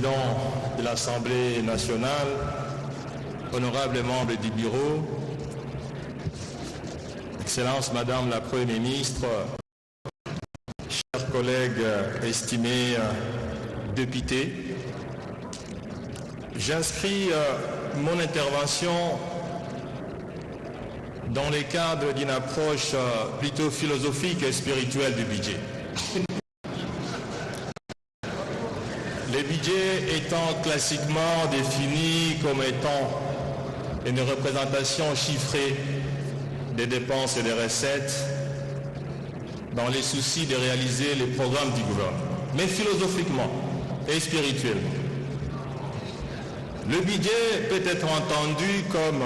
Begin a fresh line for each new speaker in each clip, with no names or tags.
Président de l'Assemblée nationale, honorables membres du bureau, Excellence Madame la Première ministre, chers collègues estimés députés, j'inscris mon intervention dans le cadre d'une approche plutôt philosophique et spirituelle du budget. Le budget étant classiquement défini comme étant une représentation chiffrée des dépenses et des recettes dans les soucis de réaliser les programmes du gouvernement, mais philosophiquement et spirituellement. Le budget peut être entendu comme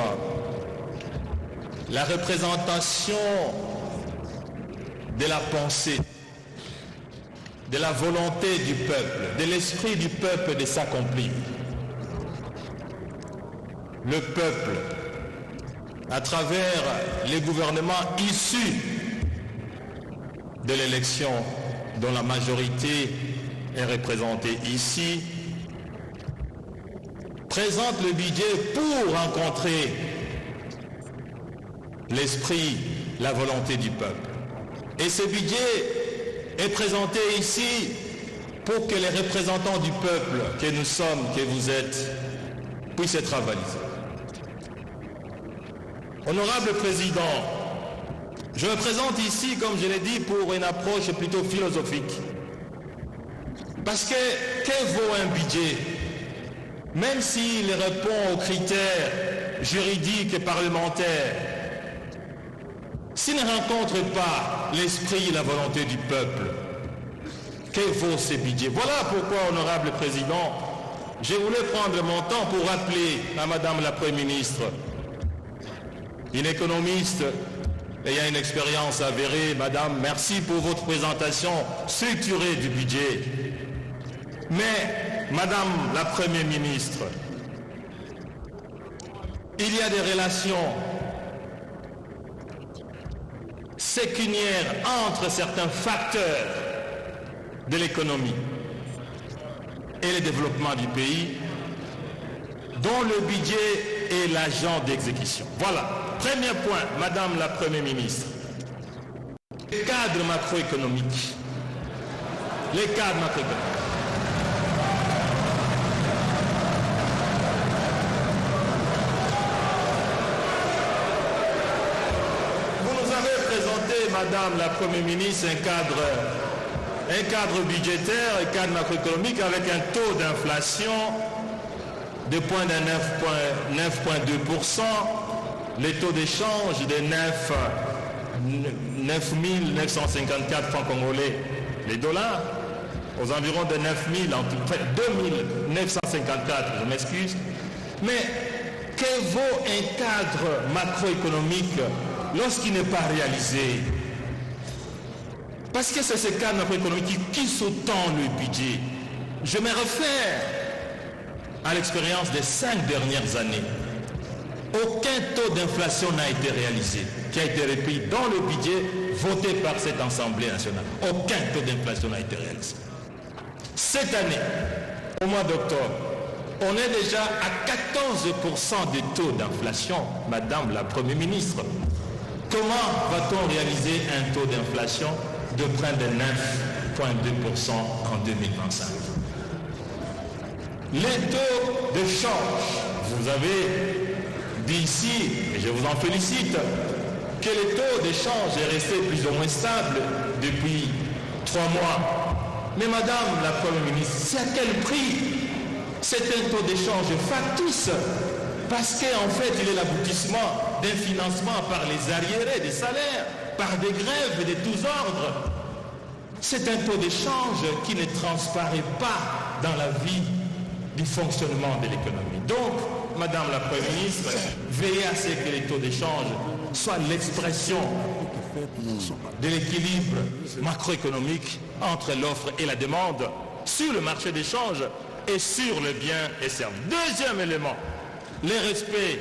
la représentation de la pensée, de la volonté du peuple, de l'esprit du peuple de s'accomplir. Le peuple, à travers les gouvernements issus de l'élection dont la majorité est représentée ici, présente le budget pour rencontrer l'esprit, la volonté du peuple. Et ce budget est présenté ici pour que les représentants du peuple que nous sommes, que vous êtes, puissent être avalisés. Honorable Président, je me présente ici, comme je l'ai dit, pour une approche plutôt philosophique. Parce que vaut un budget? Même s'il répond aux critères juridiques et parlementaires, s'il ne rencontre pas l'esprit et la volonté du peuple, que vaut ce budget? Voilà pourquoi, honorable Président, je voulais prendre mon temps pour rappeler à Madame la Première ministre, une économiste ayant une expérience avérée. Madame, merci pour votre présentation structurée du budget. Mais, Madame la Première ministre, il y a des relations sécuniaires entre certains facteurs de l'économie et le développement du pays, dont le budget est l'agent d'exécution. Voilà. Premier point, Madame la Première ministre. Les cadres macroéconomiques. Les cadres macroéconomiques. Vous nous avez présenté, Madame la Première ministre, un cadre budgétaire, un cadre macroéconomique avec un taux d'inflation de 9,2%, les taux d'échange de 9 954 francs congolais, les dollars, aux environs de 9 000, en tout près 2 954, je m'excuse. Mais que vaut un cadre macroéconomique lorsqu'il n'est pas réalisé? Parce que c'est ce cadre macroéconomique qui sous-tend le budget. Je me réfère à l'expérience des 5 dernières années. Aucun taux d'inflation n'a été réalisé, qui a été repris dans le budget voté par cette Assemblée nationale. Aucun taux d'inflation n'a été réalisé. Cette année, au mois d'octobre, on est déjà à 14% de taux d'inflation, Madame la Première ministre. Comment va-t-on réaliser un taux d'inflation de près de 9,2% en 2025? Les taux de change, vous avez dit ici, et je vous en félicite, que le taux d'échange est resté plus ou moins stable depuis 3 mois. Mais Madame la Première ministre, c'est à quel prix? C'est un taux d'échange factice, parce qu'en fait, il est l'aboutissement d'un financement par les arriérés des salaires, par des grèves de tous ordres. C'est un taux d'échange qui ne transparaît pas dans la vie du fonctionnement de l'économie. Donc, Madame la Première ministre, veillez à ce que les taux d'échange soient l'expression de l'équilibre macroéconomique entre l'offre et la demande sur le marché d'échange et sur le bien et service. Deuxième élément, le respect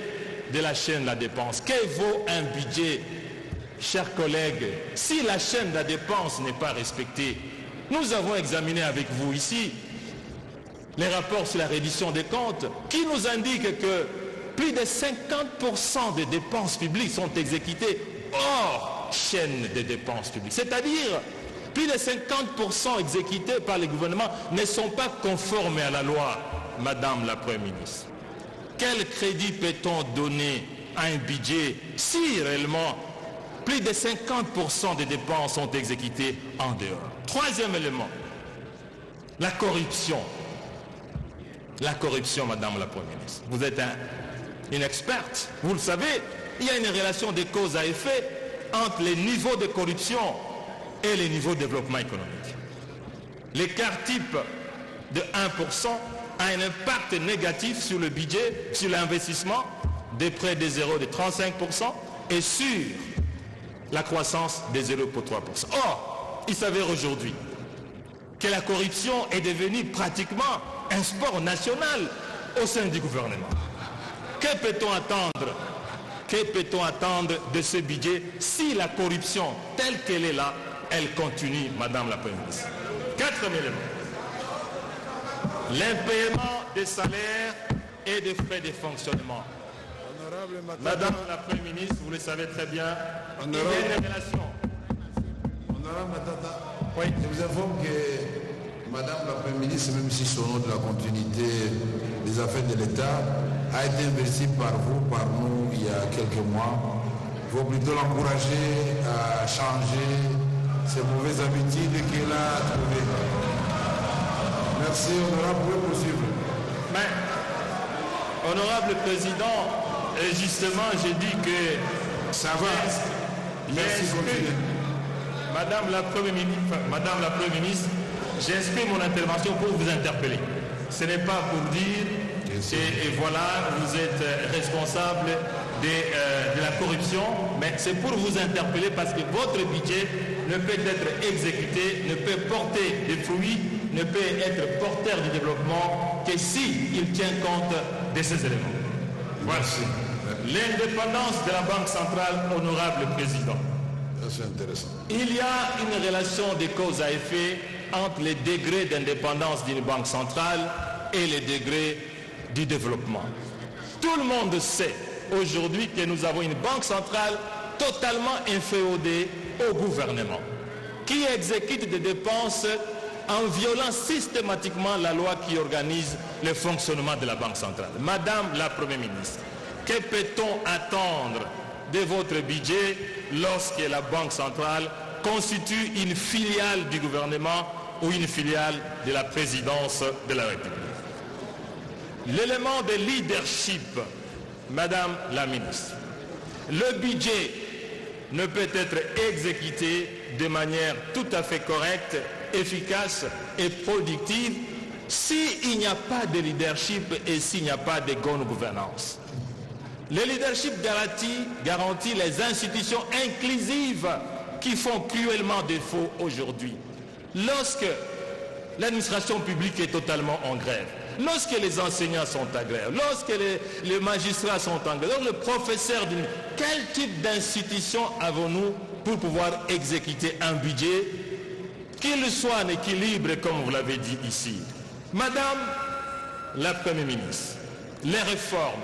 de la chaîne de la dépense. Que vaut un budget, chers collègues, si la chaîne de la dépense n'est pas respectée? Nous avons examiné avec vous ici les rapports sur la reddition des comptes qui nous indiquent que plus de 50% des dépenses publiques sont exécutées hors chaîne des dépenses publiques. C'est-à-dire, plus de 50% exécutés par les gouvernements ne sont pas conformes à la loi, Madame la Première ministre. Quel crédit peut-on donner à un budget si réellement plus de 50% des dépenses sont exécutées en dehors? Troisième élément, la corruption. La corruption, Madame la Première ministre. Vous êtes une experte, vous le savez, il y a une relation de cause à effet entre les niveaux de corruption et les niveaux de développement économique. L'écart type de 1% a un impact négatif sur le budget, sur l'investissement, des prêts de 0 de 35% et sur la croissance de 0,3%. Or, il s'avère aujourd'hui que la corruption est devenue pratiquement un sport national au sein du gouvernement. Que peut-on attendre? Que peut-on attendre de ce budget si la corruption telle qu'elle est là, elle continue, Madame la Première ministre? Quatrième élément, l'impaiement des salaires et des frais de fonctionnement. Madame la Première ministre, vous le savez très bien, il y a une relation.
Honorable Matata,
oui.
Je vous informe que Madame la Première ministre, même si son nom de la continuité des affaires de l'État a été investi par vous, par nous, il y a quelques mois, il faut plutôt l'encourager à changer ces mauvaises habitudes qu'elle a trouvées. Merci, honorable, vous pouvez poursuivre.
Mais, honorable président, justement, j'ai dit que
ça va. Merci, continuez.
Madame la Première ministre, j'exprime mon intervention pour vous interpeller. Ce n'est pas pour dire et voilà, vous êtes responsable de la corruption, mais c'est pour vous interpeller parce que votre budget ne peut être exécuté, ne peut porter des fruits, ne peut être porteur du développement que s'il tient compte de ces éléments. Voici l'indépendance de la Banque centrale, honorable président.
C'est intéressant.
Il y a une relation de cause à effet entre les degrés d'indépendance d'une banque centrale et les degrés du développement. Tout le monde sait aujourd'hui que nous avons une banque centrale totalement inféodée au gouvernement, qui exécute des dépenses en violant systématiquement la loi qui organise le fonctionnement de la banque centrale. Madame la Première ministre, que peut-on attendre de votre budget lorsque la Banque centrale constitue une filiale du gouvernement ou une filiale de la présidence de la République? L'élément de leadership, Madame la ministre, le budget ne peut être exécuté de manière tout à fait correcte, efficace et productive s'il n'y a pas de leadership et s'il n'y a pas de bonne gouvernance. Le leadership garantit les institutions inclusives qui font cruellement défaut aujourd'hui. Lorsque l'administration publique est totalement en grève, lorsque les enseignants sont en grève, lorsque les magistrats sont en grève, le professeur, quel type d'institution avons-nous pour pouvoir exécuter un budget qu'il soit en équilibre, comme vous l'avez dit ici? Madame la Première ministre, les réformes.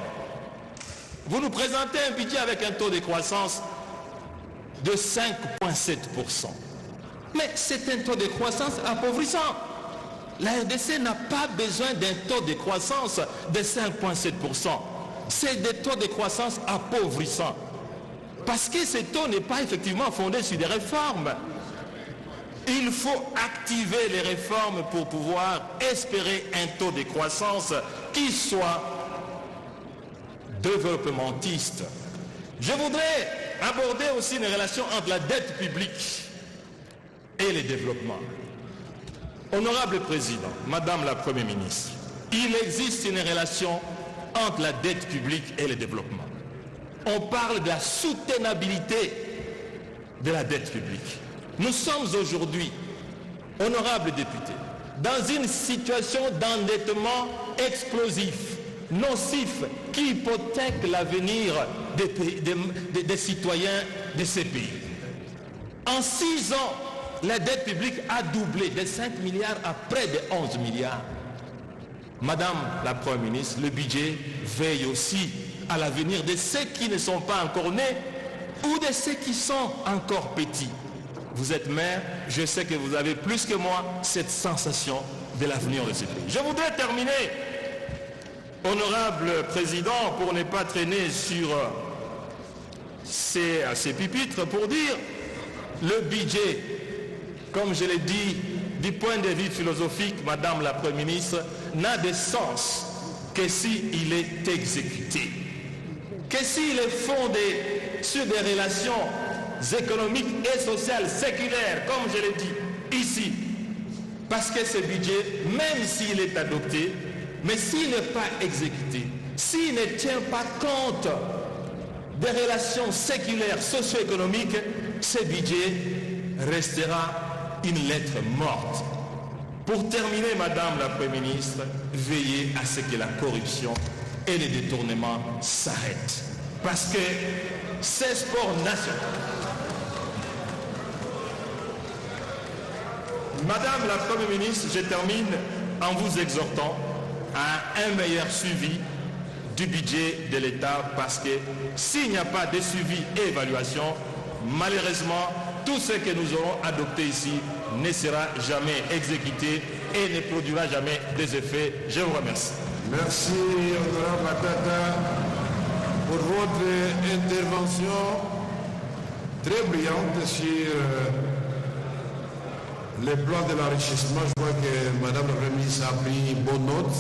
Vous nous présentez un budget avec un taux de croissance de 5,7%. Mais c'est un taux de croissance appauvrissant. La RDC n'a pas besoin d'un taux de croissance de 5,7%. C'est des taux de croissance appauvrissants. Parce que ce taux n'est pas effectivement fondé sur des réformes. Il faut activer les réformes pour pouvoir espérer un taux de croissance qui soit développementiste. Je voudrais aborder aussi une relation entre la dette publique et le développement. Honorable Président, Madame la Première ministre, il existe une relation entre la dette publique et le développement. On parle de la soutenabilité de la dette publique. Nous sommes aujourd'hui, honorables députés, dans une situation d'endettement explosif, nocif, qui hypothèque l'avenir des citoyens de ces pays. En 6 ans, la dette publique a doublé de 5 milliards à près de 11 milliards. Madame la Première ministre, le budget veille aussi à l'avenir de ceux qui ne sont pas encore nés ou de ceux qui sont encore petits. Vous êtes maire, je sais que vous avez plus que moi cette sensation de l'avenir de ce pays. Je voudrais terminer, honorable président, pour ne pas traîner sur ces pupitres, pour dire le budget, comme je l'ai dit, du point de vue philosophique, Madame la Première ministre, n'a de sens que s'il est exécuté, que s'il est fondé sur des relations économiques et sociales séculaires, comme je l'ai dit ici. Parce que ce budget, même s'il est adopté, mais s'il n'est pas exécuté, s'il ne tient pas compte des relations séculaires, socio-économiques, ce budget restera une lettre morte. Pour terminer, Madame la Première ministre, veillez à ce que la corruption et les détournements s'arrêtent. Parce que ces sports nationaux. Madame la Première ministre, je termine en vous exhortant à un meilleur suivi du budget de l'État, parce que s'il n'y a pas de suivi et évaluation, malheureusement, tout ce que nous aurons adopté ici ne sera jamais exécuté et ne produira jamais des effets. Je vous remercie.
Merci, honorable Matata, pour votre intervention très brillante sur le plan de l'enrichissement. Je vois que Madame la Première ministre a pris bonne note.